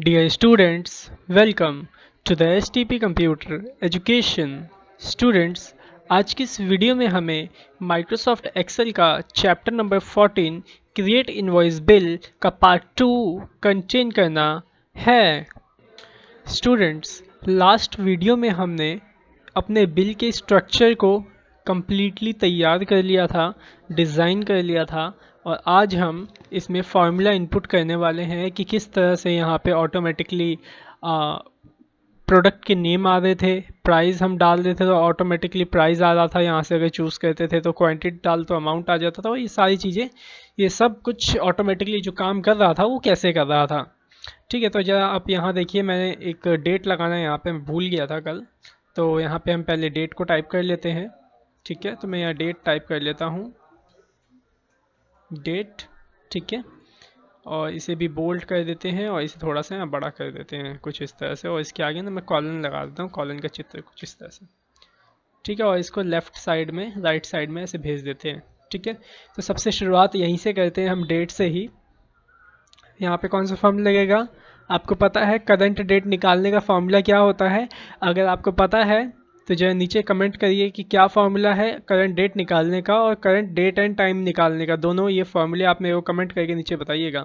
Dear students, welcome to the STP Computer Education. Students, आज की इस वीडियो में हमें Microsoft Excel का chapter number 14 create invoice bill का पार्ट 2 कंटेन करना है। स्टूडेंट्स, लास्ट वीडियो में हमने अपने बिल के स्ट्रक्चर को कम्प्लीटली तैयार कर लिया था, डिज़ाइन कर लिया था और आज हम इसमें फार्मूला इनपुट करने वाले हैं कि किस तरह से यहाँ पे ऑटोमेटिकली प्रोडक्ट के नेम आ रहे थे, प्राइस हम डाल देते थे तो ऑटोमेटिकली प्राइस आ रहा था, यहाँ से अगर चूज़ करते थे तो क्वांटिटी डाल तो अमाउंट आ जाता था। ये सारी चीज़ें, ये सब कुछ ऑटोमेटिकली जो काम कर रहा था वो कैसे कर रहा था। ठीक है, तो जरा आप यहाँ देखिए, मैंने एक डेट लगाना है यहाँ पे, मैं भूल गया था कल, तो यहाँ पे हम पहले डेट को टाइप कर लेते हैं। ठीक है, तो मैं यहाँ डेट टाइप कर लेता हूँ, डेट। ठीक है, और इसे भी बोल्ड कर देते हैं और इसे थोड़ा सा यहाँ बड़ा कर देते हैं कुछ इस तरह से, और इसके आगे ना मैं कॉलन लगा देता हूँ, कॉलन का चित्र कुछ इस तरह से। ठीक है, और इसको लेफ़्ट साइड में, राइट साइड में ऐसे भेज देते हैं। ठीक है, तो सबसे शुरुआत यहीं से करते हैं हम, डेट से ही। यहाँ पे कौन सा फॉर्मूला लगेगा, आपको पता है करंट डेट निकालने का फॉर्मूला क्या होता है? अगर आपको पता है तो जो नीचे कमेंट करिए कि क्या फॉर्मूला है करंट डेट निकालने का और करंट डेट एंड टाइम निकालने का, दोनों ये फॉर्मूले आप मेरे को कमेंट करके नीचे बताइएगा।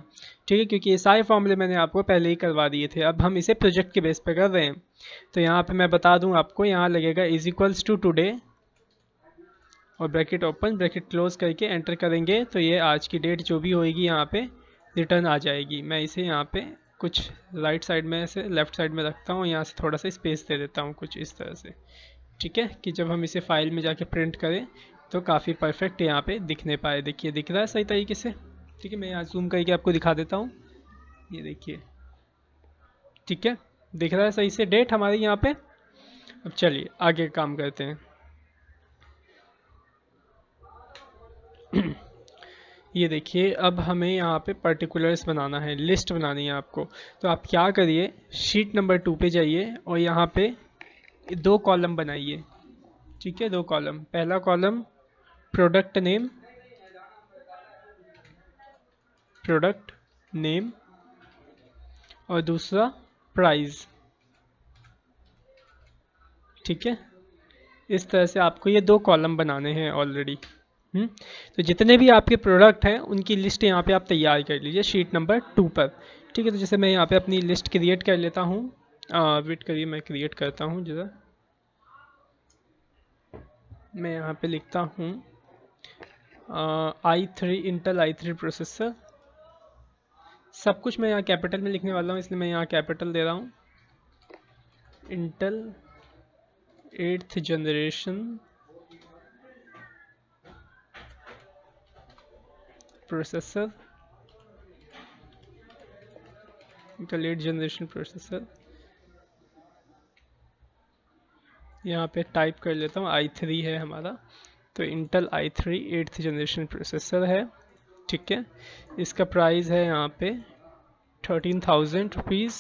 ठीक है, क्योंकि ये सारे फॉर्मूले मैंने आपको पहले ही करवा दिए थे, अब हम इसे प्रोजेक्ट के बेस पे कर रहे हैं। तो यहाँ पे मैं बता दूँ आपको, यहाँ लगेगा इज इक्वल्स टू टुडे और ब्रैकेट ओपन ब्रैकेट क्लोज करके एंटर करेंगे तो ये आज की डेट जो भी होएगी यहाँ पे रिटर्न आ जाएगी। मैं इसे यहाँ पे कुछ राइट साइड में से लेफ्ट साइड में रखता हूँ, यहाँ से थोड़ा सा स्पेस दे देता हूँ कुछ इस तरह से। ठीक है, कि जब हम इसे फाइल में जाके प्रिंट करें तो काफ़ी परफेक्ट यहाँ पे दिखने पाए। देखिए दिख रहा है सही तरीके से। ठीक है, मैं यहाँ जूम करके आपको दिखा देता हूँ, ये देखिए। ठीक है, दिख रहा है सही से डेट हमारी यहाँ पे। अब चलिए आगे काम करते हैं। ये देखिए, अब हमें यहाँ पे पर्टिकुलर्स बनाना है, लिस्ट बनानी है आपको। तो आप क्या करिए, शीट नंबर 2 पे जाइए और यहाँ पे 2 कॉलम बनाइए। ठीक है, 2 कॉलम। पहला column product name, product name, और दूसरा प्राइस। ठीक है, इस तरह से आपको ये 2 कॉलम बनाने हैं ऑलरेडी। तो जितने भी आपके प्रोडक्ट हैं उनकी लिस्ट यहाँ पे आप तैयार कर लीजिए शीट नंबर 2 पर। ठीक है, तो जैसे मैं यहाँ पे अपनी लिस्ट क्रिएट कर लेता हूँ, वेट करिए मैं क्रिएट करता हूँ जरा। मैं यहाँ पे लिखता हूँ i3 इंटेल i3 प्रोसेसर। सब कुछ मैं यहाँ कैपिटल में लिखने वाला हूँ, इसलिए मैं यहाँ कैपिटल दे रहा हूँ। Intel 8th generation processor, Intel 8th generation processor. यहाँ पे टाइप कर लेता हूँ, i3 है हमारा, तो Intel i3 8th generation processor है। ठीक है, इसका प्राइस है यहाँ पे 13,000 रुपीज़।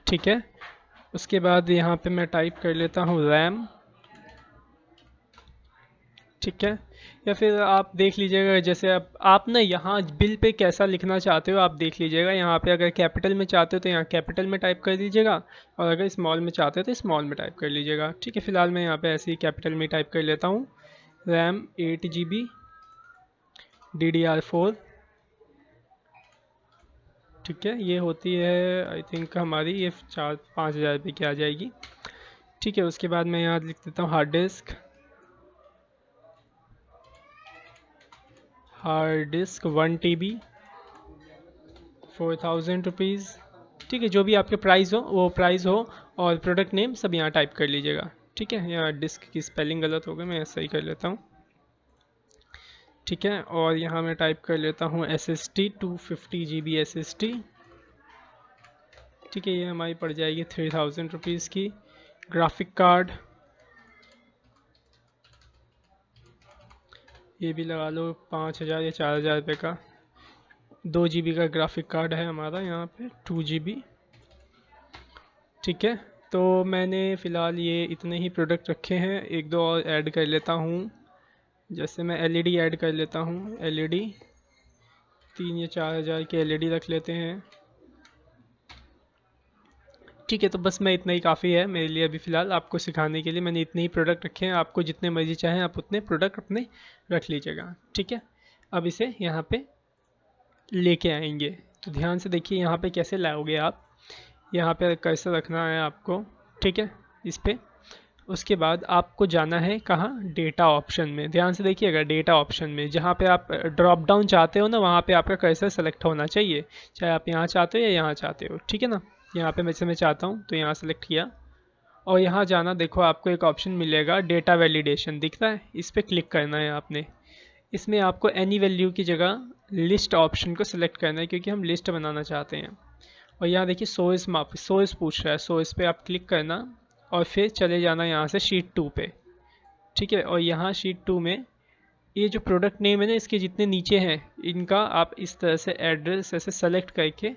ठीक है, उसके बाद यहाँ पे मैं टाइप कर लेता हूँ रैम। ठीक है, या फिर आप देख लीजिएगा, जैसे आप ना यहाँ बिल पे कैसा लिखना चाहते हो आप देख लीजिएगा। यहाँ पे अगर कैपिटल में चाहते हो तो यहाँ कैपिटल में टाइप कर दीजिएगा, और अगर स्मॉल में चाहते हो तो स्मॉल में टाइप कर लीजिएगा। ठीक है, फिलहाल मैं यहाँ पे ऐसे ही कैपिटल में टाइप कर लेता हूँ। RAM 8 GB DDR4। ठीक है, ये होती है आई थिंक हमारी, ये 4-5 हज़ार रुपये की आ जाएगी। ठीक है, उसके बाद मैं यहाँ लिख देता हूँ hard disk. Hard disk 1 TB 4,000 rupees. ठीक है, जो भी आपके प्राइस हो वो प्राइस हो, और प्रोडक्ट नेम सब यहाँ टाइप कर लीजिएगा। ठीक है, यहाँ डिस्क की स्पेलिंग गलत हो गई, मैं ऐसा ही कर लेता हूँ। ठीक है, और यहाँ मैं टाइप कर लेता हूँ SSD 250 GB SSD। ठीक है, ये हमारी पड़ जाएगी 3,000 रुपीज़ की। ग्राफिक कार्ड ये भी लगा लो 5,000 या 4,000 रुपये का। 2 GB का ग्राफिक कार्ड है हमारा यहाँ पे, 2 GB। ठीक है, तो मैंने फ़िलहाल ये इतने ही प्रोडक्ट रखे हैं, एक दो और ऐड कर लेता हूँ। जैसे मैं LED ऐड कर लेता हूँ, LED 3 या 4 हज़ार की LED रख लेते हैं। ठीक है, तो बस मैं इतना ही काफ़ी है मेरे लिए अभी फ़िलहाल आपको सिखाने के लिए। मैंने इतने ही प्रोडक्ट रखे हैं, आपको जितने मर्जी चाहें आप उतने प्रोडक्ट अपने रख लीजिएगा। ठीक है, अब इसे यहाँ पे लेके आएंगे। तो ध्यान से देखिए यहाँ पे कैसे लाओगे आप, यहाँ पे कैसे रखना है आपको। ठीक है, इस पे उसके बाद आपको जाना है कहाँ, डेटा ऑप्शन में। ध्यान से देखिएगा, डेटा ऑप्शन में जहाँ पे आप ड्रॉप डाउन चाहते हो ना, वहाँ पे आपका कर्सर सेलेक्ट होना चाहिए, चाहे आप यहाँ चाहते हो या यहाँ चाहते हो। ठीक है ना, यहाँ पे मैं चाहता हूँ तो यहाँ सेलेक्ट किया और यहाँ जाना। देखो आपको एक ऑप्शन मिलेगा डेटा वैलिडेशन, दिख रहा है, इस पर क्लिक करना है आपने। इसमें आपको एनी वैल्यू की जगह लिस्ट ऑप्शन को सिलेक्ट करना है, क्योंकि हम लिस्ट बनाना चाहते हैं। और यहाँ देखिए सोर्स माप, सोर्स पूछ रहा है, सोर्स पे आप क्लिक करना और फिर चले जाना यहाँ से शीट 2 पे। ठीक है, और यहाँ शीट 2 में ये जो प्रोडक्ट नेम है ना, इसके जितने नीचे हैं इनका आप इस तरह से एड्रेस ऐसे सेलेक्ट करके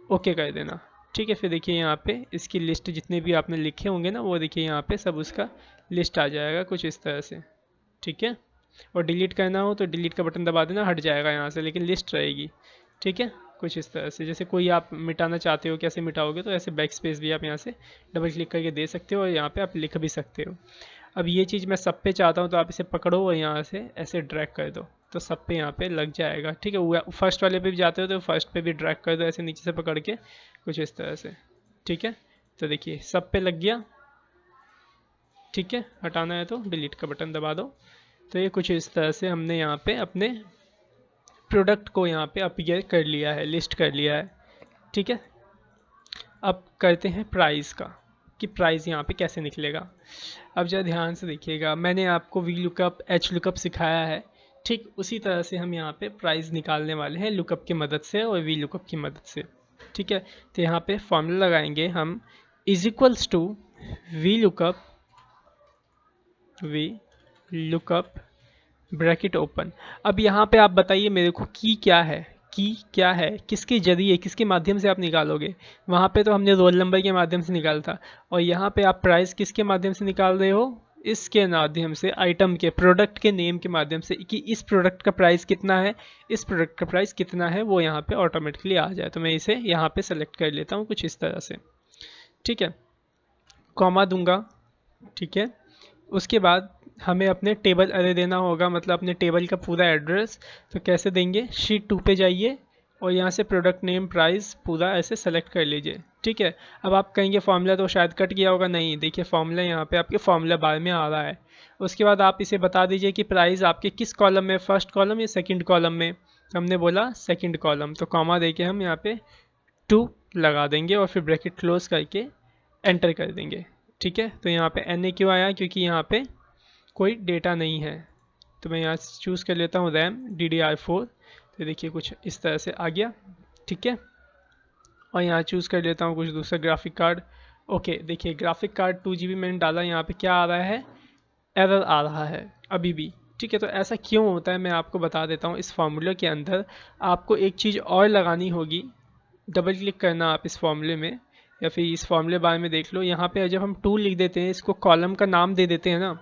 ओके कर देना। ठीक है, फिर देखिए यहाँ पे इसकी लिस्ट जितने भी आपने लिखे होंगे ना, वो देखिए यहाँ पे सब उसका लिस्ट आ जाएगा कुछ इस तरह से। ठीक है, और डिलीट करना हो तो डिलीट का बटन दबा देना, हट जाएगा यहाँ से, लेकिन लिस्ट रहेगी। ठीक है, कुछ इस तरह से, जैसे कोई आप मिटाना चाहते हो, कैसे मिटाओगे, तो ऐसे बैक स्पेस भी आप यहाँ से डबल क्लिक करके दे सकते हो और यहाँ पे आप लिख भी सकते हो। अब ये चीज़ मैं सब पे चाहता हूँ, तो आप इसे पकड़ो और यहाँ से ऐसे ड्रैग कर दो, तो सब पे यहाँ पे लग जाएगा। ठीक है, वो फर्स्ट वाले पे भी जाते हो तो फर्स्ट पे भी ड्रैग कर दो ऐसे नीचे से पकड़ के, कुछ इस तरह से। ठीक है, तो देखिए सब पे लग गया। ठीक है, हटाना है तो डिलीट का बटन दबा दो। तो ये कुछ इस तरह से हमने यहाँ पे अपने प्रोडक्ट को यहाँ पे अपीयर कर लिया है, लिस्ट कर लिया है। ठीक है, अब करते हैं प्राइस का, कि प्राइस यहाँ पे कैसे निकलेगा। अब जरा ध्यान से देखिएगा, मैंने आपको वी लुकअप एच लुकअप सिखाया है, ठीक उसी तरह से हम यहाँ पे प्राइस निकालने वाले हैं लुकअप की मदद से और वी लुकअप की मदद से। ठीक है, तो यहाँ पे फॉर्मूला लगाएंगे हम, is equals to VLOOKUP bracket open. अब यहाँ पे आप बताइए मेरे को की क्या है, की क्या है, किसके जरिए, किसके माध्यम से आप निकालोगे। वहाँ पे तो हमने रोल नंबर के माध्यम से निकाला था, और यहाँ पे आप प्राइस किसके माध्यम से निकाल रहे हो, इसके माध्यम से, आइटम के, प्रोडक्ट के नेम के माध्यम से, कि इस प्रोडक्ट का प्राइस कितना है, इस प्रोडक्ट का प्राइस कितना है, वो यहाँ पे ऑटोमेटिकली आ जाए। तो मैं इसे यहाँ पे सेलेक्ट कर लेता हूँ कुछ इस तरह से। ठीक है, कॉमा दूंगा। ठीक है, उसके बाद हमें अपने टेबल अरे देना होगा, मतलब अपने टेबल का पूरा एड्रेस। तो कैसे देंगे, शीट 2 पे जाइए और यहाँ से प्रोडक्ट नेम प्राइस पूरा ऐसे सेलेक्ट कर लीजिए। ठीक है, अब आप कहेंगे फार्मूला तो शायद कट गया होगा, नहीं, देखिए फार्मूला यहाँ पे आपके फार्मूला बार में आ रहा है। उसके बाद आप इसे बता दीजिए कि प्राइस आपके किस कॉलम में, फर्स्ट कॉलम या सेकेंड कॉलम में। हमने बोला सेकेंड कॉलम, तो कॉमा दे के हम यहाँ पे 2 लगा देंगे और फिर ब्रैकेट क्लोज करके एंटर कर देंगे। ठीक है, तो यहाँ पे NA क्यों आया, क्योंकि यहाँ पे कोई डेटा नहीं है। तो मैं यहाँ से चूज़ कर लेता हूँ रैम DDR4, तो देखिए कुछ इस तरह से आ गया। ठीक है, और यहाँ चूज़ कर लेता हूँ कुछ दूसरा ग्राफिक कार्ड। ओके, देखिए ग्राफिक कार्ड 2 GB मैंने डाला, यहाँ पे क्या आ रहा है, एरर आ रहा है अभी भी। ठीक है, तो ऐसा क्यों होता है मैं आपको बता देता हूँ। इस फार्मूले के अंदर आपको एक चीज़ और लगानी होगी, डबल क्लिक करना आप इस फार्मूले में, या फिर इस फार्मूले बार में देख लो। यहाँ पे जब हम 2 लिख देते हैं, इसको कॉलम का नाम दे देते हैं ना,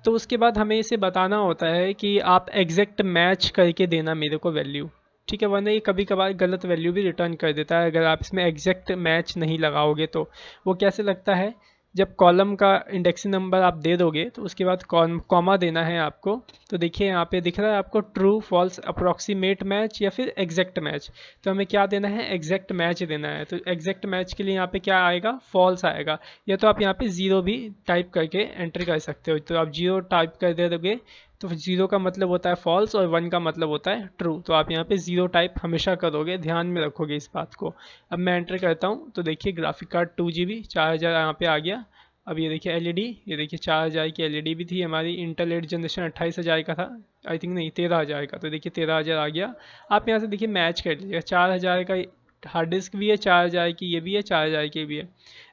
तो उसके बाद हमें इसे बताना होता है कि आप एग्जैक्ट मैच करके देना मेरे को वैल्यू। ठीक है, वरना ये कभी कभार गलत वैल्यू भी रिटर्न कर देता है अगर आप इसमें एग्जैक्ट मैच नहीं लगाओगे। तो वो कैसे लगता है, जब कॉलम का इंडेक्सिंग नंबर आप दे दोगे तो उसके बाद कॉमा देना है आपको। तो देखिए यहाँ पे दिख रहा है आपको ट्रू, फॉल्स, अप्रॉक्सीमेट मैच या फिर एग्जैक्ट मैच। तो हमें क्या देना है, एग्जैक्ट मैच देना है। तो एग्जैक्ट मैच के लिए यहाँ पे क्या आएगा, फॉल्स आएगा, या तो आप यहाँ पे 0 भी टाइप करके एंटर कर सकते हो। तो आप 0 टाइप कर दे दोगे तो 0 का मतलब होता है फॉल्स और 1 का मतलब होता है ट्रू। तो आप यहाँ पे 0 टाइप हमेशा करोगे, ध्यान में रखोगे इस बात को। अब मैं एंटर करता हूँ तो देखिए ग्राफिक कार्ड 2 GB 4000 यहाँ पे आ गया। अब ये देखिए LED, ये देखिए 4000 की LED भी थी हमारी। इंटेल 8 जनरेशन 28000 का था आई थिंक, नहीं 13000 का। तो देखिए 13000 आ गया। आप यहाँ से देखिए मैच कर लीजिएगा, 4000 का हार्ड डिस्क भी है, 4000 की ये भी है, 4000 की भी है।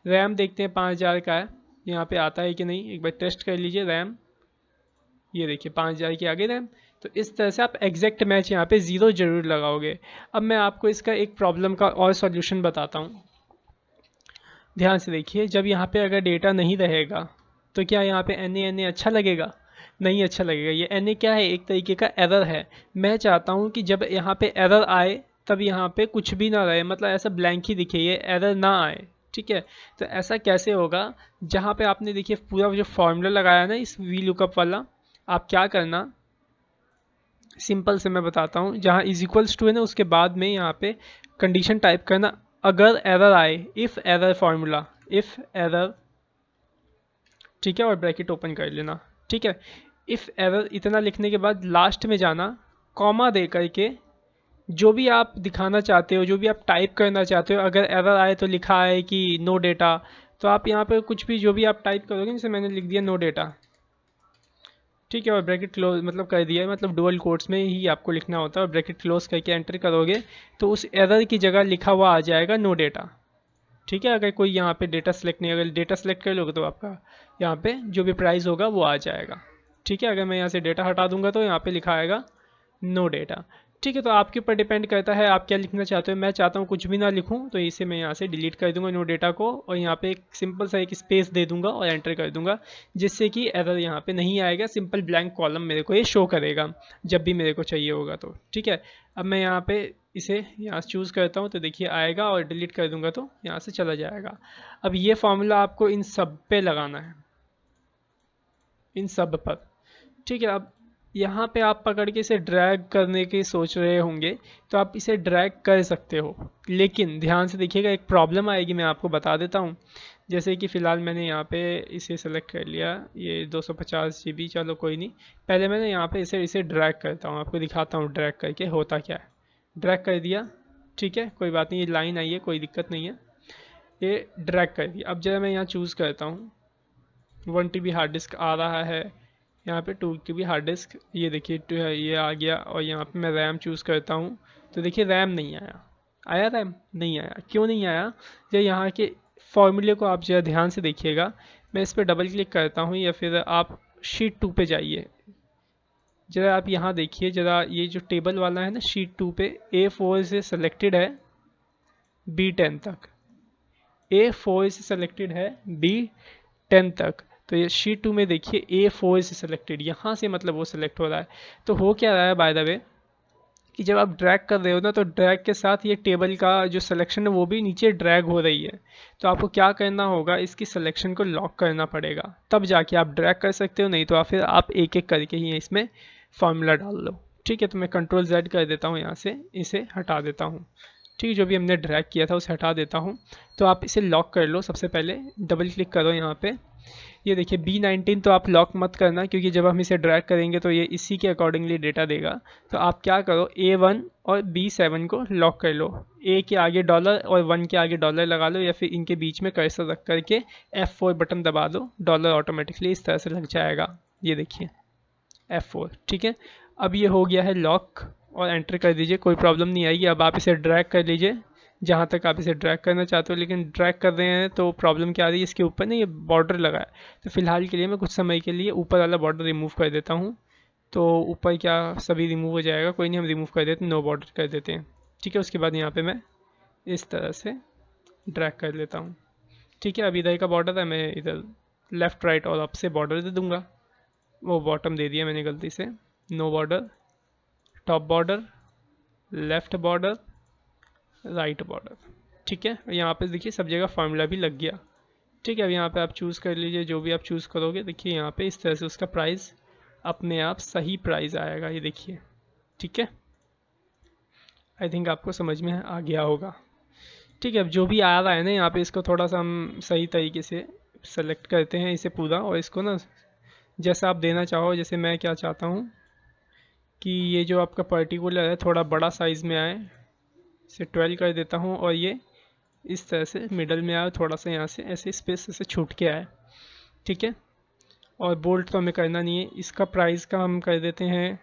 रैम देखते हैं 5000 का है, यहाँ पे आता है कि नहीं, एक बार टेस्ट कर लीजिए रैम। ये देखिए 5000 की आगे रैम। तो इस तरह से आप एग्जैक्ट मैच यहाँ पे 0 जरूर लगाओगे। अब मैं आपको इसका एक प्रॉब्लम का और सॉल्यूशन बताता हूँ। ध्यान से देखिए, जब यहाँ पे अगर डेटा नहीं रहेगा तो क्या यहाँ पे NA अच्छा लगेगा, नहीं अच्छा लगेगा। ये NA क्या है, एक तरीके का एरर है। मैं चाहता हूँ कि जब यहाँ पे एरर आए तब यहाँ पे कुछ भी ना रहे, मतलब ऐसा ब्लैंक ही दिखे, ये एरर ना आए। ठीक है। तो ऐसा कैसे होगा, जहाँ पे आपने देखिए पूरा जो फॉर्मूला लगाया ना इस वी लुकअप वाला, आप क्या करना, सिंपल से मैं बताता हूँ, जहाँ इज इक्वल्स टू है ना उसके बाद में यहाँ पे कंडीशन टाइप करना, अगर एरर आए, if error formula, if error, ठीक है, और ब्रैकेट ओपन कर लेना, ठीक है। इफ़ एरर इतना लिखने के बाद लास्ट में जाना, कॉमा दे करके जो भी आप दिखाना चाहते हो, जो भी आप टाइप करना चाहते हो, अगर एरर आए तो लिखा है कि नो डेटा, तो आप यहाँ पे कुछ भी जो भी आप टाइप करोगे, जैसे मैंने लिख दिया नो डेटा, ठीक है, और ब्रैकेट क्लोज मतलब कर दिया है, मतलब डुअल कोट्स में ही आपको लिखना होता है, और ब्रैकेट क्लोज करके एंटर करोगे तो उस एरर की जगह लिखा हुआ आ जाएगा नो डेटा, ठीक है। अगर कोई यहाँ पे डेटा सेलेक्ट नहीं, अगर डेटा सेलेक्ट कर लोगे तो आपका यहाँ पे जो भी प्राइस होगा वो आ जाएगा, ठीक है। अगर मैं यहाँ से डेटा हटा दूंगा तो यहाँ पे लिखा आएगा नो डेटा, ठीक है। तो आपके ऊपर डिपेंड करता है आप क्या लिखना चाहते हो। मैं चाहता हूँ कुछ भी ना लिखूँ, तो इसे मैं यहाँ से डिलीट कर दूंगा नो डेटा को, और यहाँ पे एक सिंपल सा एक स्पेस दे दूंगा और एंटर कर दूंगा, जिससे कि एरर यहाँ पे नहीं आएगा, सिंपल ब्लैंक कॉलम मेरे को ये शो करेगा जब भी मेरे को चाहिए होगा तो, ठीक है। अब मैं यहाँ पे इसे यहाँ से चूज़ करता हूँ तो देखिए आएगा, और डिलीट कर दूंगा तो यहाँ से चला जाएगा। अब ये फॉर्मूला आपको इन सब पे लगाना है, इन सब पर, ठीक है। अब यहाँ पे आप पकड़ के इसे ड्रैग करने की सोच रहे होंगे, तो आप इसे ड्रैग कर सकते हो, लेकिन ध्यान से देखिएगा, एक प्रॉब्लम आएगी, मैं आपको बता देता हूँ। जैसे कि फ़िलहाल मैंने यहाँ पे इसे सेलेक्ट कर लिया, ये 250 GB, चलो कोई नहीं। पहले मैंने यहाँ पे इसे इसे ड्रैग करता हूँ, आपको दिखाता हूँ ड्रैग करके होता क्या है। ड्रैग कर दिया, ठीक है, कोई बात नहीं, ये लाइन आई है, कोई दिक्कत नहीं है, ये ड्रैग कर दिया। अब जरा मैं यहाँ चूज़ करता हूँ, 1 TB हार्ड डिस्क आ रहा है, यहाँ पे 2 TB हार्ड डिस्क, ये देखिए ये आ गया, और यहाँ पे मैं रैम चूज़ करता हूँ तो देखिए रैम नहीं आया, आया रैम नहीं आया, क्यों नहीं आया, जो यहाँ के फॉर्मूले को आप जरा ध्यान से देखिएगा। मैं इस पर डबल क्लिक करता हूँ, या फिर आप शीट 2 पे जाइए, जरा आप यहाँ देखिए, जरा ये जो टेबल वाला है ना शीट 2 पे, A4 से सेलेक्टेड है B10 तक, A4 से सेलेक्टेड है B10 तक, तो ये शीट 2 में देखिए A4 से सेलेक्टेड, यहाँ से मतलब वो सेलेक्ट हो रहा है। तो हो क्या रहा है बाय द वे, कि जब आप ड्रैग कर रहे हो ना, तो ड्रैग के साथ ये टेबल का जो सिलेक्शन है वो भी नीचे ड्रैग हो रही है। तो आपको क्या करना होगा, इसकी सिलेक्शन को लॉक करना पड़ेगा, तब जाके आप ड्रैग कर सकते हो, नहीं तो फिर आप एक एक करके ही इसमें फार्मूला डाल लो, ठीक है। तो मैं Ctrl Z कर देता हूँ, यहाँ से इसे हटा देता हूँ, ठीक है, जो भी हमने ड्रैग किया था उसे हटा देता हूँ। तो आप इसे लॉक कर लो, सबसे पहले डबल क्लिक करो यहाँ पे, ये देखिए B19 तो आप लॉक मत करना, क्योंकि जब हम इसे ड्रैग करेंगे तो ये इसी के अकॉर्डिंगली डेटा देगा। तो आप क्या करो, A1 और B7 को लॉक कर लो, A के आगे डॉलर और 1 के आगे डॉलर लगा लो, या फिर इनके बीच में कर्सर रख करके F4 बटन दबा दो, डॉलर ऑटोमेटिकली इस तरह से लग जाएगा, ये देखिए F4, ठीक है। अब ये हो गया है लॉक, और एंटर कर दीजिए, कोई प्रॉब्लम नहीं आएगी। अब आप इसे ड्रैग कर लीजिए जहाँ तक आप इसे ड्रैग करना चाहते हो, लेकिन ड्रैग कर रहे हैं तो प्रॉब्लम क्या आ रही है, इसके ऊपर ना ये बॉर्डर लगा है, तो फिलहाल के लिए मैं कुछ समय के लिए ऊपर वाला बॉर्डर रिमूव कर देता हूँ। तो ऊपर क्या सभी रिमूव हो जाएगा, कोई नहीं, हम रिमूव कर देते हैं, नो बॉर्डर कर देते हैं, ठीक है। उसके बाद यहाँ पे मैं इस तरह से ड्रैग कर लेता हूँ, ठीक है। अब इधर का बॉर्डर है, मैं इधर लेफ्ट राइट और अप से बॉर्डर दे दूँगा, वो बॉटम दे दिया मैंने गलती से, no border, top border, left border, right border, ठीक है। यहाँ पे देखिए सब जगह फार्मूला भी लग गया, ठीक है। अब यहाँ पे आप चूज़ कर लीजिए, जो भी आप चूज़ करोगे, देखिए यहाँ पे इस तरह से उसका प्राइस अपने आप सही प्राइस आएगा, ये देखिए, ठीक है। आई थिंक आपको समझ में आ गया होगा, ठीक है। अब जो भी आ रहा है ना यहाँ पे, इसको थोड़ा सा हम सही तरीके से सेलेक्ट करते हैं इसे पूरा, और इसको ना जैसा आप देना चाहो, जैसे मैं क्या चाहता हूँ कि ये जो आपका पर्टिकुलर है थोड़ा बड़ा साइज़ में आए, इसे 12 कर देता हूँ, और ये इस तरह से मिडल में आए, थोड़ा सा यहाँ से ऐसे स्पेस से छूट के आए, ठीक है। और बोल्ट तो हमें करना नहीं है, इसका प्राइस का हम कर देते हैं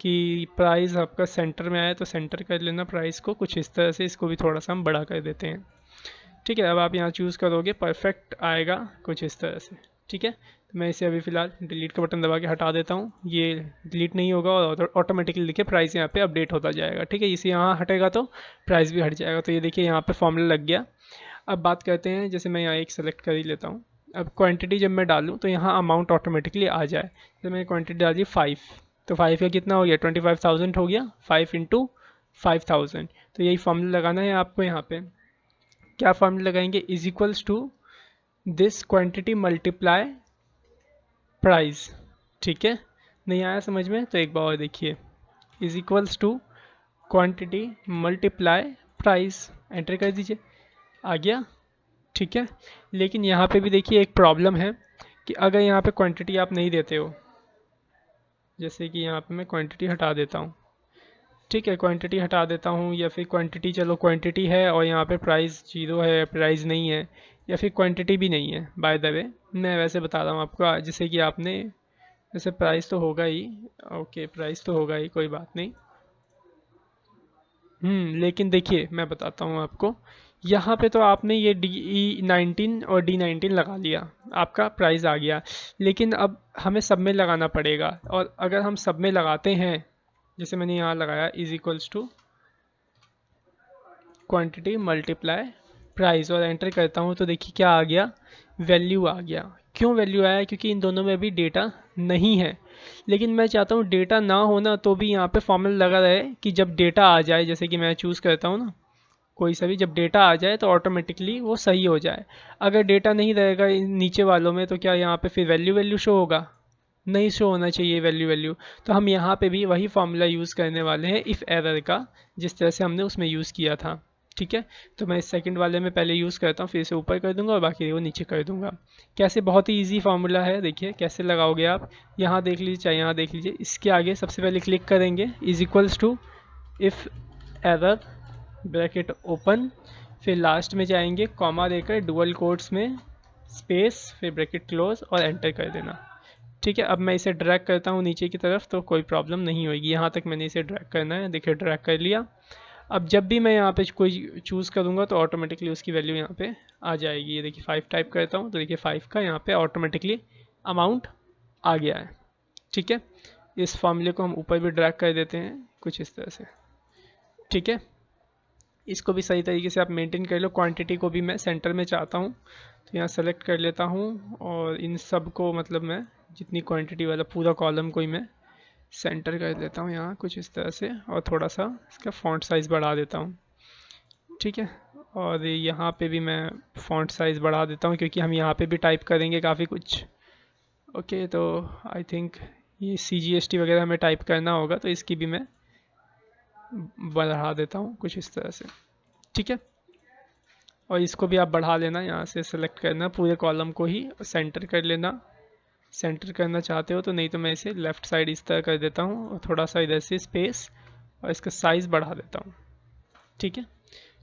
कि प्राइस आपका सेंटर में आए, तो सेंटर कर लेना प्राइस को कुछ इस तरह से, इसको भी थोड़ा सा हम बड़ा कर देते हैं, ठीक है। अब आप यहाँ चूज़ करोगे, परफेक्ट आएगा कुछ इस तरह से, ठीक है। तो मैं इसे अभी फ़िलहाल डिलीट का बटन दबा के हटा देता हूँ, ये डिलीट नहीं होगा, और ऑटोमेटिकली देखिए प्राइस यहाँ पे अपडेट होता जाएगा, ठीक है। इसे यहाँ हटेगा तो प्राइस भी हट जाएगा, तो ये देखिए यहाँ पे फॉर्मूला लग गया। अब बात करते हैं, जैसे मैं यहाँ एक सेलेक्ट कर ही लेता हूँ, अब क्वांटिटी जब मैं डालूँ तो यहाँ अमाउंट ऑटोमेटिकली आ जाए, तो मैंने क्वांटिटी डाली 5, तो 5 का कितना हो गया, 25,000 हो गया, 5 × 5,000, तो यही फॉर्मूला लगाना है आपको यहाँ पे, क्या फॉर्मूला लगाएंगे, is equals to this quantity multiply price. ठीक है, नहीं आया समझ में तो एक बार और देखिए, is equals to quantity multiply price, enter कर दीजिए, आ गया। ठीक है, लेकिन यहाँ पे भी देखिए एक प्रॉब्लम है कि अगर यहाँ पे क्वांटिटी आप नहीं देते हो, जैसे कि यहाँ पे मैं क्वांटिटी हटा देता हूँ, ठीक है, क्वांटिटी हटा देता हूँ, या फिर क्वांटिटी, चलो क्वांटिटी है और यहाँ पे प्राइस जीरो है, प्राइस नहीं है, या फिर क्वांटिटी भी नहीं है। बाय द वे मैं वैसे बता रहा हूँ आपको, जैसे कि आपने, जैसे प्राइस तो होगा ही, ओके प्राइस तो होगा ही, कोई बात नहीं। लेकिन देखिए मैं बताता हूँ आपको, यहाँ पे तो आपने ये D19 और D19 लगा लिया, आपका प्राइस आ गया, लेकिन अब हमें सब में लगाना पड़ेगा, और अगर हम सब में लगाते हैं, जैसे मैंने यहाँ लगाया is equals to quantity multiply price और एंटर करता हूँ, तो देखिए क्या आ गया, वैल्यू आ गया। क्यों वैल्यू आया, क्योंकि इन दोनों में अभी डेटा नहीं है। लेकिन मैं चाहता हूँ डेटा ना होना तो भी यहाँ पे फॉर्मूला लगा रहे कि जब डेटा आ जाए, जैसे कि मैं चूज़ करता हूँ ना कोई सा भी, जब डेटा आ जाए तो ऑटोमेटिकली वो सही हो जाए। अगर डेटा नहीं रहेगा नीचे वालों में तो क्या यहाँ पे फिर वैल्यू शो होगा, नहीं शो होना चाहिए वैल्यू। तो हम यहाँ पे भी वही फार्मूला यूज़ करने वाले हैं इफ़ एरर का, जिस तरह से हमने उसमें यूज़ किया था। ठीक है, तो मैं इस सेकंड वाले में पहले यूज़ करता हूँ, फिर इसे ऊपर कर दूंगा और बाकी वो नीचे कर दूंगा। कैसे, बहुत ही ईजी फार्मूला है, देखिए कैसे लगाओगे आप, यहाँ देख लीजिए चाहे यहाँ देख लीजिए। इसके आगे सबसे पहले क्लिक करेंगे is equals to IFERROR bracket open, फिर लास्ट में जाएंगे कॉमा देकर डुअल कोट्स में स्पेस, फिर ब्रैकेट क्लोज और एंटर कर देना। ठीक है, अब मैं इसे ड्रैग करता हूँ नीचे की तरफ तो कोई प्रॉब्लम नहीं होगी, यहाँ तक मैंने इसे ड्रैग करना है, देखिए ड्रैग कर लिया। अब जब भी मैं यहाँ पे कोई चूज़ करूँगा तो ऑटोमेटिकली उसकी वैल्यू यहाँ पे आ जाएगी। ये देखिए 5 टाइप करता हूँ तो देखिए 5 का यहाँ पे ऑटोमेटिकली अमाउंट आ गया है। ठीक है, इस फॉर्मूले को हम ऊपर भी ड्रैग कर देते हैं कुछ इस तरह से। ठीक है, इसको भी सही तरीके से आप मेंटेन कर लो। क्वांटिटी को भी मैं सेंटर में चाहता हूँ तो यहाँ सेलेक्ट कर लेता हूँ, और इन सब को मतलब मैं जितनी क्वांटिटी वाला पूरा कॉलम को ही मैं सेंटर कर देता हूँ यहाँ कुछ इस तरह से, और थोड़ा सा इसका फ़ॉन्ट साइज़ बढ़ा देता हूँ। ठीक है, और यहाँ पे भी मैं फ़ॉन्ट साइज़ बढ़ा देता हूँ क्योंकि हम यहाँ पे भी टाइप करेंगे काफ़ी कुछ। ओके, तो आई थिंक ये CGST वगैरह हमें टाइप करना होगा तो इसकी भी मैं बढ़ा देता हूँ कुछ इस तरह से। ठीक है, और इसको भी आप बढ़ा लेना, यहाँ से सेलेक्ट करना पूरे कॉलम को ही सेंटर कर लेना। सेंटर करना चाहते हो तो, नहीं तो मैं इसे लेफ़्ट साइड इस तरह कर देता हूँ और थोड़ा सा इधर से स्पेस और इसका साइज़ बढ़ा देता हूँ। ठीक है,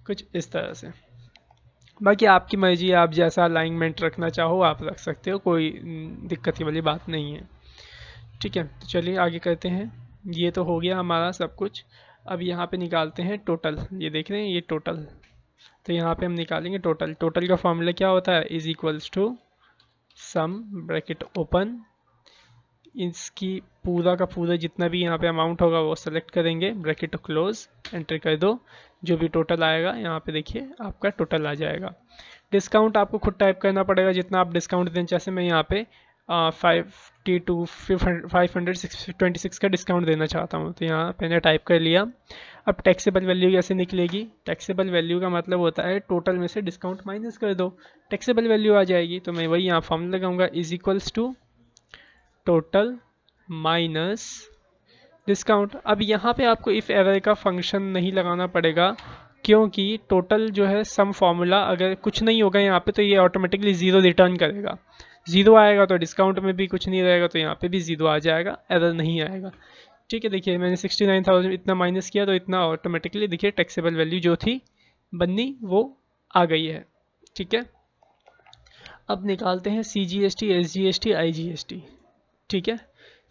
कुछ इस तरह से। बाकी आपकी मर्जी, आप जैसा अलाइनमेंट रखना चाहो आप रख सकते हो, कोई दिक्कत की वाली बात नहीं है। ठीक है, तो चलिए आगे करते हैं। ये तो हो गया हमारा सब कुछ। अब यहाँ पे निकालते हैं टोटल, ये देख रहे हैं ये टोटल, तो यहाँ पे हम निकालेंगे टोटल। टोटल का फॉर्मूला क्या होता है, is equals to sum bracket open, इसकी पूरा का पूरा जितना भी यहाँ पे अमाउंट होगा वो सेलेक्ट करेंगे, ब्रैकेट क्लोज, एंटर कर दो, जो भी टोटल आएगा यहाँ पे देखिए आपका टोटल आ जाएगा। डिस्काउंट आपको खुद टाइप करना पड़ेगा जितना आप डिस्काउंट दें, जैसे मैं यहाँ पे 526 का डिस्काउंट देना चाहता हूँ तो यहाँ मैंने टाइप कर लिया। अब टैक्सेबल वैल्यू कैसे निकलेगी, टैक्सेबल वैल्यू का मतलब होता है टोटल में से डिस्काउंट माइनस कर दो, टैक्सेबल वैल्यू आ जाएगी। तो मैं वही यहाँ फॉर्मूला लगाऊंगा, is equals to total minus discount. अब यहाँ पे आपको इफ़ एरर का फंक्शन नहीं लगाना पड़ेगा क्योंकि टोटल जो है सम फार्मूला, अगर कुछ नहीं होगा यहाँ पे तो ये ऑटोमेटिकली ज़ीरो रिटर्न करेगा। ज़ीरो आएगा तो डिस्काउंट में भी कुछ नहीं रहेगा तो यहाँ पे भी ज़ीरो आ जाएगा, एरर नहीं आएगा। ठीक है, देखिए मैंने 69,000 इतना माइनस किया तो इतना ऑटोमेटिकली देखिए टैक्सेबल वैल्यू जो थी बननी वो आ गई है। ठीक है, अब निकालते हैं CGST, SGST, IGST। ठीक है,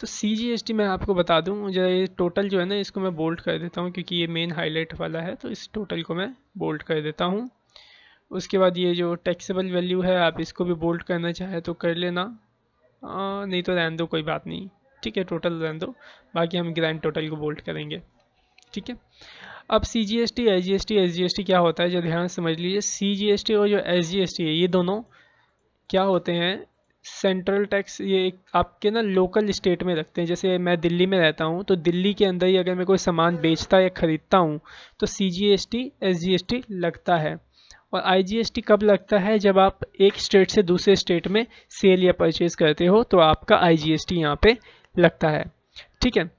तो CGST मैं आपको बता दूं, जो ये टोटल जो है ना इसको मैं बोल्ड कर देता हूँ क्योंकि ये मेन हाईलाइट वाला है, तो इस टोटल को मैं बोल्ड कर देता हूँ। उसके बाद ये जो टैक्सेबल वैल्यू है आप इसको भी बोल्ड करना चाहे तो कर लेना, नहीं तो रहने दो कोई बात नहीं। ठीक है, टोटल रहने दो, बाकी हम ग्रैंड टोटल को बोल्ड करेंगे। ठीक है, अब CGST, IGST, SGST क्या होता है जो ध्यान से समझ लीजिए। CGST और जो SGST है ये दोनों क्या होते हैं, सेंट्रल टैक्स, ये आपके ना लोकल स्टेट में लगते हैं। जैसे मैं दिल्ली में रहता हूँ तो दिल्ली के अंदर ही अगर मैं कोई सामान बेचता या ख़रीदता हूँ तो CGST, SGST लगता है। और आईजीएसटी कब लगता है? जब आप एक स्टेट से दूसरे स्टेट में सेल या परचेज करते हो तो आपका आईजीएसटी यहाँ पे लगता है। ठीक है,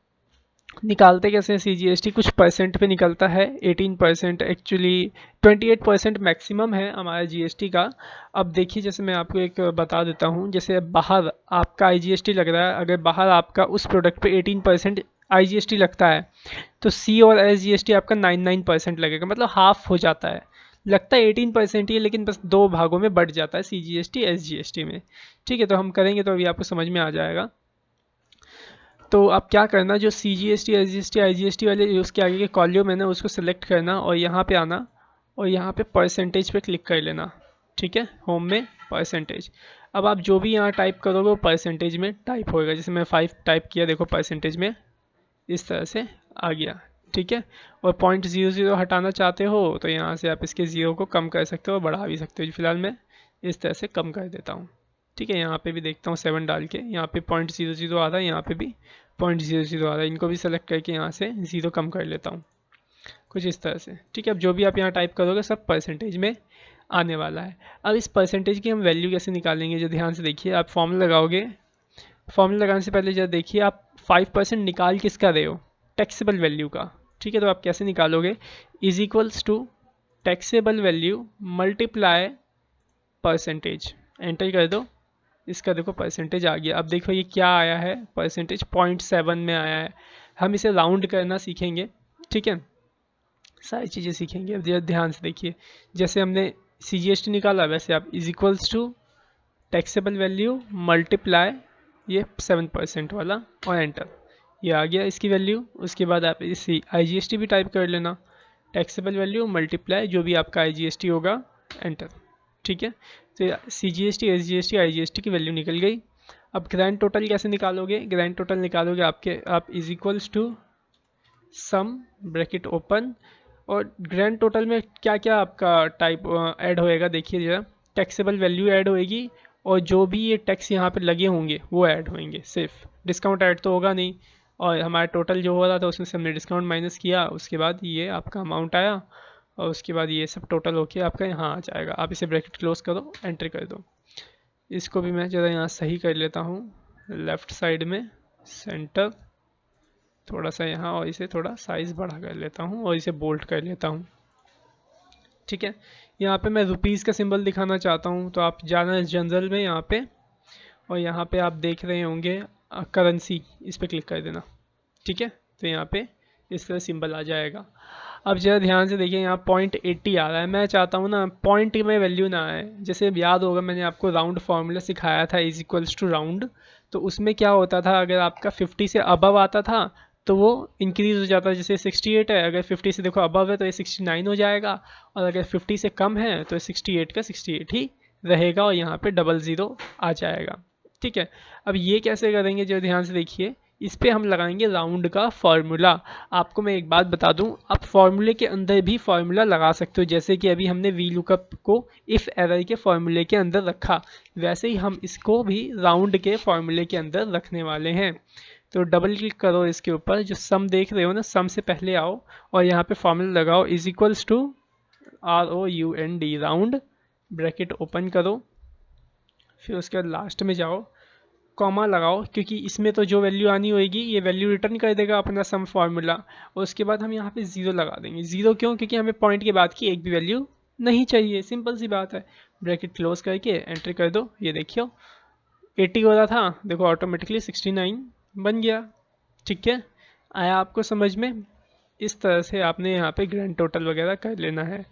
निकालते कैसे हैं सीजीएसटी? कुछ परसेंट पे निकलता है, 18% एक्चुअली 28% मैक्सिमम है हमारा जीएसटी का। अब देखिए, जैसे मैं आपको एक बता देता हूँ, जैसे बाहर आपका आईजीएसटी लग रहा है, अगर बाहर आपका उस प्रोडक्ट पे 18% आईजीएसटी लगता है तो सी और एसजीएसटी आपका 99% लगेगा, मतलब हाफ हो जाता है। लगता है 18% ही है, लेकिन बस दो भागों में बढ़ जाता है, सीजीएसटी एसजीएसटी में। ठीक है, तो हम करेंगे तो अभी आपको समझ में आ जाएगा। तो आप क्या करना, जो C G S T S G S T I G S T वाले उसके आगे के कॉलम है ना, उसको सेलेक्ट करना और यहाँ पे आना और यहाँ पे परसेंटेज पे क्लिक कर लेना। ठीक है, होम में परसेंटेज। अब आप जो भी यहाँ टाइप करोगे वो परसेंटेज में टाइप होएगा। जैसे मैं 5 टाइप किया, देखो परसेंटेज में इस तरह से आ गया। ठीक है, और 0.00 हटाना चाहते हो तो यहाँ से आप इसके 0 को कम कर सकते हो और बढ़ा भी सकते हो। फिलहाल मैं इस तरह से कम कर देता हूँ। ठीक है, यहाँ पे भी देखता हूँ 7 डाल के, यहाँ पे 0.00 आ रहा है, यहाँ पे भी 0.00 आ रहा है। इनको भी सेलेक्ट करके यहाँ से 0 कम कर लेता हूँ, कुछ इस तरह से। ठीक है, अब जो भी आप यहाँ टाइप करोगे सब परसेंटेज में आने वाला है। अब इस परसेंटेज की हम वैल्यू कैसे निकालेंगे, जो ध्यान से देखिए। आप फॉर्मूला लगाओगे, फॉर्मूला लगाने से पहले जरा देखिए, आप 5% निकाल किसका रहे हो? टैक्सेबल वैल्यू का। ठीक है, तो आप कैसे निकालोगे? Is equals to taxable value multiply percentage, enter कर दो। इसका देखो परसेंटेज आ गया। अब देखो ये क्या आया है, परसेंटेज 0.7 में आया है। हम इसे राउंड करना सीखेंगे। ठीक है, सारी चीज़ें सीखेंगे। अब जरा ध्यान से देखिए, जैसे हमने सीजीएसटी निकाला वैसे आप is equals to taxable value multiply ये 7% वाला और एंटर। ये आ गया इसकी वैल्यू। उसके बाद आप इसी आईजीएसटी भी टाइप कर लेना, टैक्सेबल वैल्यू मल्टीप्लाई जो भी आपका आईजीएसटी होगा, एंटर। ठीक है, तो सीजीएसटी एसजीएसटी आईजीएसटी की वैल्यू निकल गई। अब ग्रैंड टोटल कैसे निकालोगे? ग्रैंड टोटल निकालोगे आप is equals to sum bracket open, और ग्रैंड टोटल में क्या क्या आपका टाइप ऐड होएगा देखिए जरा। टैक्सेबल वैल्यू ऐड होएगी और जो भी ये टैक्स यहाँ पे लगे होंगे वो ऐड होंगे, सिर्फ डिस्काउंट ऐड तो होगा नहीं। और हमारा टोटल जो हो रहा था उसमें से हमने डिस्काउंट माइनस किया, उसके बाद ये आपका अमाउंट आया और उसके बाद ये सब टोटल होके आपका यहाँ आ जाएगा। आप इसे ब्रैकेट क्लोज करो, एंटर कर दो। इसको भी मैं ज़रा यहाँ सही कर लेता हूँ, लेफ़्ट साइड में सेंटर थोड़ा सा यहाँ, और इसे थोड़ा साइज़ बढ़ा कर लेता हूँ और इसे बोल्ड कर लेता हूँ। ठीक है, यहाँ पे मैं रुपीज़ का सिंबल दिखाना चाहता हूँ, तो आप जाना जनरल में यहाँ पे, और यहाँ पे आप देख रहे होंगे करेंसी, इस पर क्लिक कर देना। ठीक है, तो यहाँ पे इस तरह सिंबल आ जाएगा। अब जरा ध्यान से देखिए, यहाँ 0.80 आ रहा है। मैं चाहता हूँ ना पॉइंट में वैल्यू ना आए। जैसे याद होगा मैंने आपको राउंड फार्मूला सिखाया था, इज इक्वल्स टू राउंड। तो उसमें क्या होता था, अगर आपका 50 से अबव आता था तो वो इंक्रीज हो जाता है। जैसे 68 है, अगर 50 से देखो अबव है तो ये 69 हो जाएगा, और अगर 50 से कम है तो 68 का 68 ही रहेगा और यहाँ पे 00 आ जाएगा। ठीक है, अब ये कैसे करेंगे जो ध्यान से देखिए, इस पे हम लगाएंगे राउंड का फार्मूला। आपको मैं एक बात बता दूं, आप फार्मूले के अंदर भी फार्मूला लगा सकते हो। जैसे कि अभी हमने वी लुकअप को इफ एरर के फार्मूले के अंदर रखा, वैसे ही हम इसको भी राउंड के फार्मूले के अंदर रखने वाले हैं। तो डबल क्लिक करो इसके ऊपर, जो सम देख रहे हो ना, सम से पहले आओ और यहाँ पे फार्मूला लगाओ, is equals to ROUND, round, bracket open करो, फिर उसके बाद लास्ट में जाओ, कॉमा लगाओ, क्योंकि इसमें तो जो वैल्यू आनी होगी ये वैल्यू रिटर्न कर देगा अपना सम फार्मूला। और उसके बाद हम यहाँ पे 0 लगा देंगे। 0 क्यों? क्योंकि हमें पॉइंट के बाद की एक भी वैल्यू नहीं चाहिए, सिंपल सी बात है। ब्रैकेट क्लोज करके एंटर कर दो। ये देखियो 80 हो रहा था, देखो ऑटोमेटिकली 69 बन गया। ठीक है, आया आपको समझ में? इस तरह से आपने यहाँ पे ग्रैंड टोटल वगैरह कर लेना है।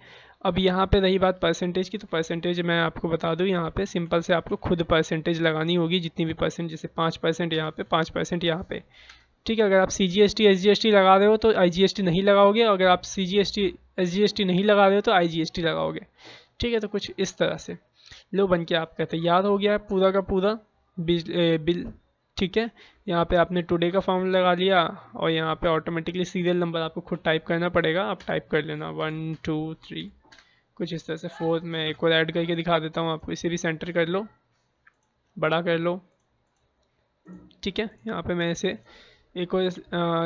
अब यहाँ पे रही बात परसेंटेज की, तो परसेंटेज मैं आपको बता दूँ, यहाँ पे सिंपल से आपको खुद परसेंटेज लगानी होगी, जितनी भी परसेंट, जैसे 5% यहाँ पे, 5% यहाँ पे। ठीक है, अगर आप CGST SGST लगा रहे हो तो IGST नहीं लगाओगे, और अगर आप CGST SGST नहीं लगा रहे हो तो IGST लगाओगे। ठीक है, तो कुछ इस तरह से। लो, बन के आपका तैयार हो गया है पूरा का पूरा बिल। ठीक है, यहाँ पे आपने टुडे का फॉर्मूला लगा लिया, और यहाँ पे ऑटोमेटिकली सीरियल नंबर आपको खुद टाइप करना पड़ेगा, आप टाइप कर लेना 1 2 3 कुछ इस तरह से। 4 में एक और ऐड करके दिखा देता हूँ आपको, इसे भी सेंटर कर लो, बड़ा कर लो। ठीक है, यहाँ पे मैं इसे एक और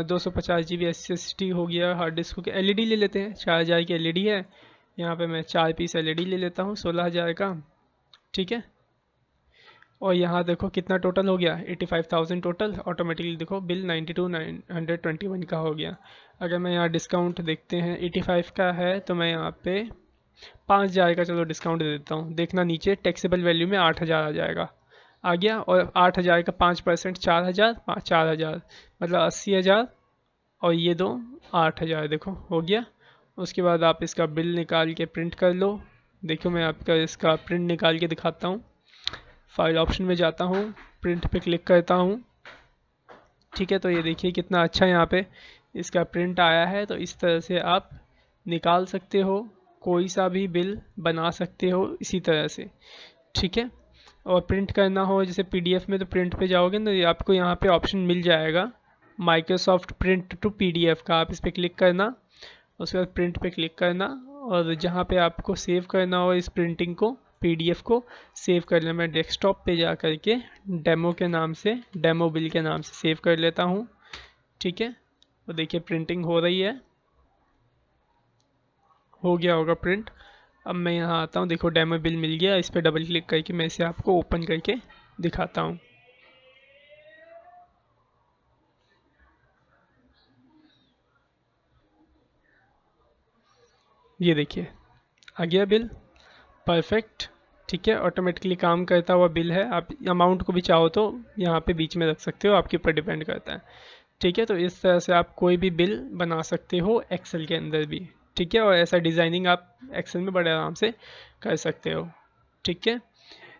250 GB SSD हो गया हार्ड डिस्क हो गया। LED ले लेते हैं, 4000 की LED है, यहाँ पे मैं 4 पीस एलईडी ले लेता हूँ 16,000 का। ठीक है, और यहाँ देखो कितना टोटल हो गया, 85,000 टोटल। ऑटोमेटिकली देखो बिल 92,921 का हो गया। अगर मैं यहाँ डिस्काउंट देखते हैं 85 का है, तो मैं यहाँ पे 5,000 का चलो डिस्काउंट दे देता हूँ। देखना नीचे टैक्सेबल वैल्यू में 8,000 आ जाएगा, आ गया। और 8,000 का 5% 4,000, 4,000 मतलब 80,000, और ये दो 8,000, देखो हो गया। उसके बाद आप इसका बिल निकाल के प्रिंट कर लो। देखो मैं आपका इसका प्रिंट निकाल के दिखाता हूँ। फाइल ऑप्शन में जाता हूँ, प्रिंट पे क्लिक करता हूँ। ठीक है, तो ये देखिए कितना अच्छा यहाँ पे इसका प्रिंट आया है। तो इस तरह से आप निकाल सकते हो, कोई सा भी बिल बना सकते हो इसी तरह से। ठीक है, और प्रिंट करना हो जैसे पीडीएफ में, तो प्रिंट पे जाओगे ना, ये आपको यहाँ पे ऑप्शन मिल जाएगा माइक्रोसॉफ्ट प्रिंट टू पीडीएफ का। आप इस पर क्लिक करना, उसके बाद प्रिंट पे क्लिक करना, और जहाँ पे आपको सेव करना हो इस प्रिंटिंग को, पीडीएफ को सेव कर लेना। मैं डेस्कटॉप पे जा करके डेमो के नाम से, डेमो बिल के नाम से सेव कर लेता हूँ। ठीक है, तो देखिए प्रिंटिंग हो रही है, हो गया होगा प्रिंट। अब मैं यहाँ आता हूँ, देखो डेमो बिल मिल गया। इस पर डबल क्लिक करके मैं इसे आपको ओपन करके दिखाता हूँ। ये देखिए आ गया बिल, परफेक्ट। ठीक है, ऑटोमेटिकली काम करता हुआ बिल है। आप अमाउंट को भी चाहो तो यहाँ पे बीच में रख सकते हो, आपके ऊपर डिपेंड करता है। ठीक है, तो इस तरह से आप कोई भी बिल बना सकते हो एक्सेल के अंदर भी। ठीक है, और ऐसा डिज़ाइनिंग आप एक्सेल में बड़े आराम से कर सकते हो। ठीक है,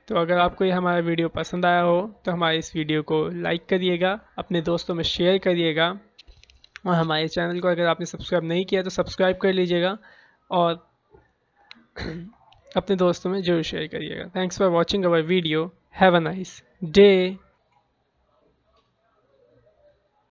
तो अगर आपको ये हमारा वीडियो पसंद आया हो तो हमारे इस वीडियो को लाइक करिएगा, अपने दोस्तों में शेयर करिएगा, और हमारे चैनल को अगर आपने सब्सक्राइब नहीं किया तो सब्सक्राइब कर लीजिएगा, और अपने दोस्तों में जरूर शेयर करिएगा। Thanks for watching our video, have a nice day.